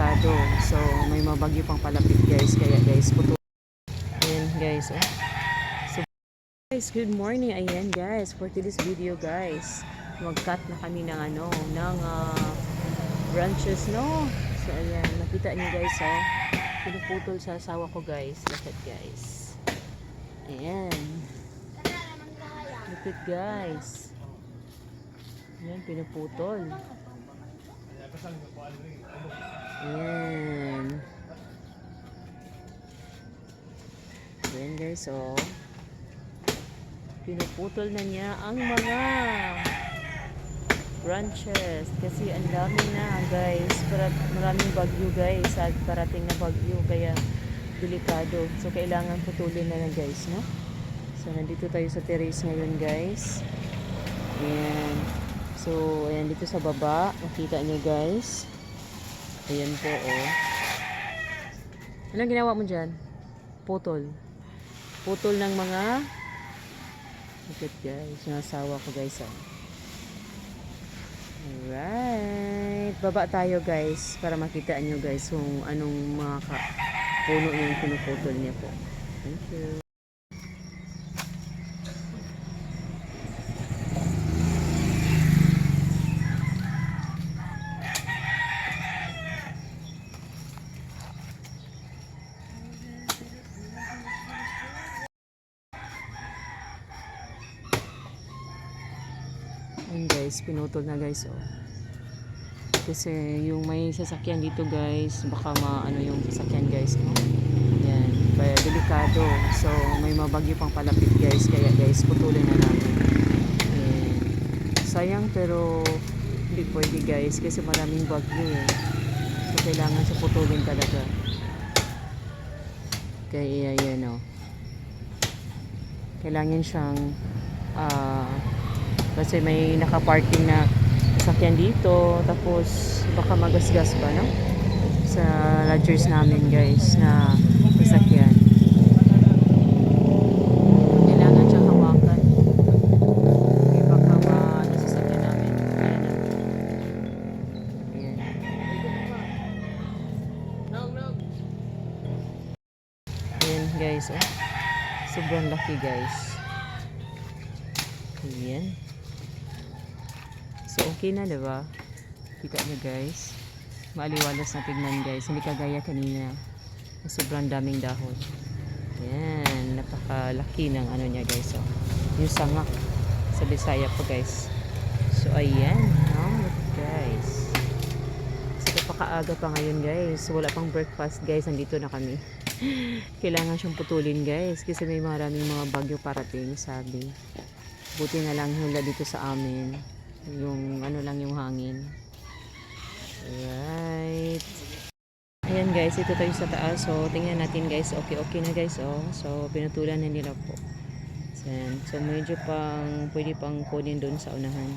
delikado. So may mabagyo pang palapit guys, kaya guys puto. Ayan guys, oh. So guys, good morning. Ayan guys, for today's video guys, mag-cut na kami ng ng branches, no. So ayan, nakita niyo guys, oh. Pinuputol sa asawa ko guys. Look at guys. Ayan. Look at guys. Ayan, pinuputol. Ayan. Ayan guys, oh. Pinuputol na niya ang mga branches. Kasi ang dami na guys. Maraming bagyo guys. At parating na bagyo. Kaya delikado. So kailangan putulin na guys, no? So nandito tayo sa terrace ngayon guys. Ayan. So ayan dito sa baba. Nakita nyo guys. Ayan po, oh. Anong ginawa mo dyan? Putol. Putol ng mga look at guys. Yung asawa ko guys, oh. Alright. Baba tayo guys. Para makita nyo guys kung anong mga puno yung pinuputol niya po. Thank you. Ayan guys, pinutol na guys, oh. Kasi yung may sasakyan dito guys, baka maano yung sasakyan guys, no? Ayan, kaya delikado. So may mabagyo pang palapit guys, kaya guys putulin na namin. Ayan. Sayang pero hindi pwede guys kasi maraming bagyo, eh. So kailangan siya putulin talaga. Kaya ayan, oh. Kailangan siyang kasi may naka-parking na sasakyan dito, tapos baka magasgas pa, no? Sa lodgers namin guys na sasakyan. Kailangan siyang hawakan. Okay, baka sasakyan namin. Ayan, ayan. Ayan guys, oh. Sobrang laki guys. Ayan. So okay na, diba? Kita nyo guys. Maaliwalas na tignan guys. Hindi kagaya kanina. Sobrang daming dahon. Ayan. Napakalaki ng ano niya guys, oh. Yung sangak. Sa Bisaya po guys. So ayan. Oh, guys. So napakaaga pa ngayon guys. Wala pang breakfast guys. Nandito na kami. Kailangan siyang putulin guys. Kasi may maraming mga bagyo parating, sabi. Buti na lang hula dito sa amin. Yung ano lang yung hangin. Right. Ayan guys, ito tayo sa taas. So tingnan natin guys. Okay na guys, oh. So pinutulan na nila po. So medyo pang pwede pang kunin doon sa unahan.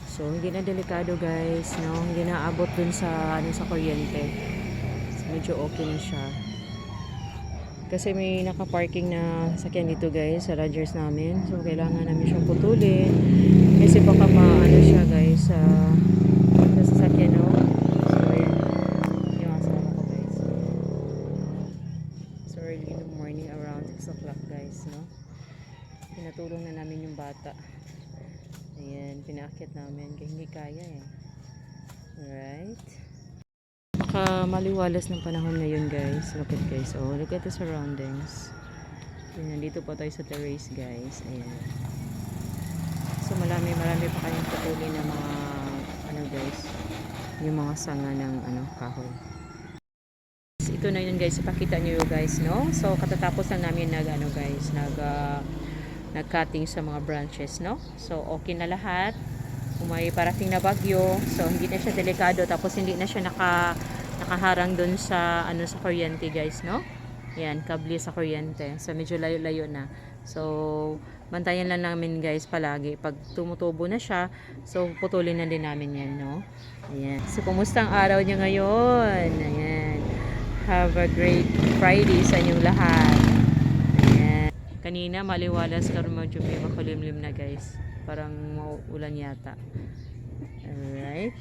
So hindi na delikado guys, no? Hindi na abot doon sa sa kuryente. So medyo okay na siya. Kasi may naka-parking na sakyan dito guys sa lodgers namin. So kailangan namin siyang putulin. Kasi baka maano siya guys sa sasakyan, no? So yun. Yung asawa ko guys. So early in the morning around 6 o'clock guys, no? Pinatulong na namin yung bata. Ayan, pinaakyat namin. Kaya hindi kaya, eh. Alright. Maliwalas ng panahon ngayon guys. Look at guys, oh, look at the surroundings. Ayan, nandito po tayo sa terrace guys. Ayan. So marami pa kayong putulin ng mga guys, yung mga sanga ng kahoy. Ito na yun guys, ipakita nyo yun guys, no? So katatapos lang namin nag-cutting sa mga branches, no? So okay na lahat. Kung may parating na bagyo, so hindi na siya delikado, tapos hindi na siya nakaharang dun sa sa kuryente guys, no? Yan, kable sa kuryente. So medyo layo-layo na. So bantayan lang namin guys palagi pag tumutubo na siya. So putulin na din namin yan, no? Ayan. So kumusta ang araw niyo ngayon? Ayan. Have a great Friday sa inyong lahat. Ayan. Kanina maliwalas, karon medyo may makulimlim na guys. Parang mauulan yata. Alright.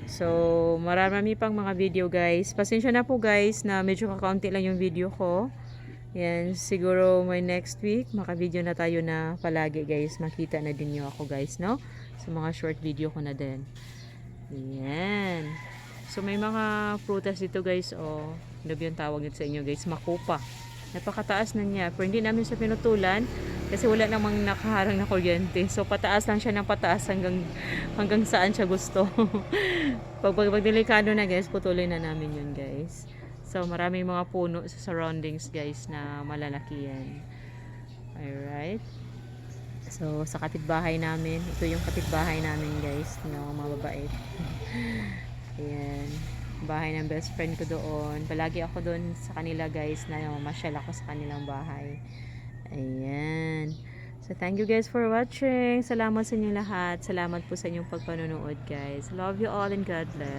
So, marami pang mga video guys. Pasensya na po guys na medyo kakaunti lang yung video ko. Yan, siguro may next week, maka-video na tayo na palagi guys. Makita na din niyo ako guys, no? Sa mga short video ko na din. Yan. So, may mga prutas dito guys, oh. Ano ba yung tawag nito sa inyo guys? Makupa. Napakataas na niya. Pero hindi namin siya pinutulan kasi wala namang nakaharang na kuryente. So, pataas lang siya ng pataas hanggang saan siya gusto. pag delikado na guys, putulin na namin yun guys. So, maraming mga puno sa surroundings guys na malalaki yan. Alright. So, sa kapitbahay namin, ito yung kapitbahay namin guys, no, mababait. Ayan. Bahay ng best friend ko doon. Palagi ako doon sa kanila guys, na mamasyal ako sa kanilang bahay. Ayan. So, thank you guys for watching. Salamat sa inyo lahat. Salamat po sa inyong pagpanonood guys. Love you all and God bless.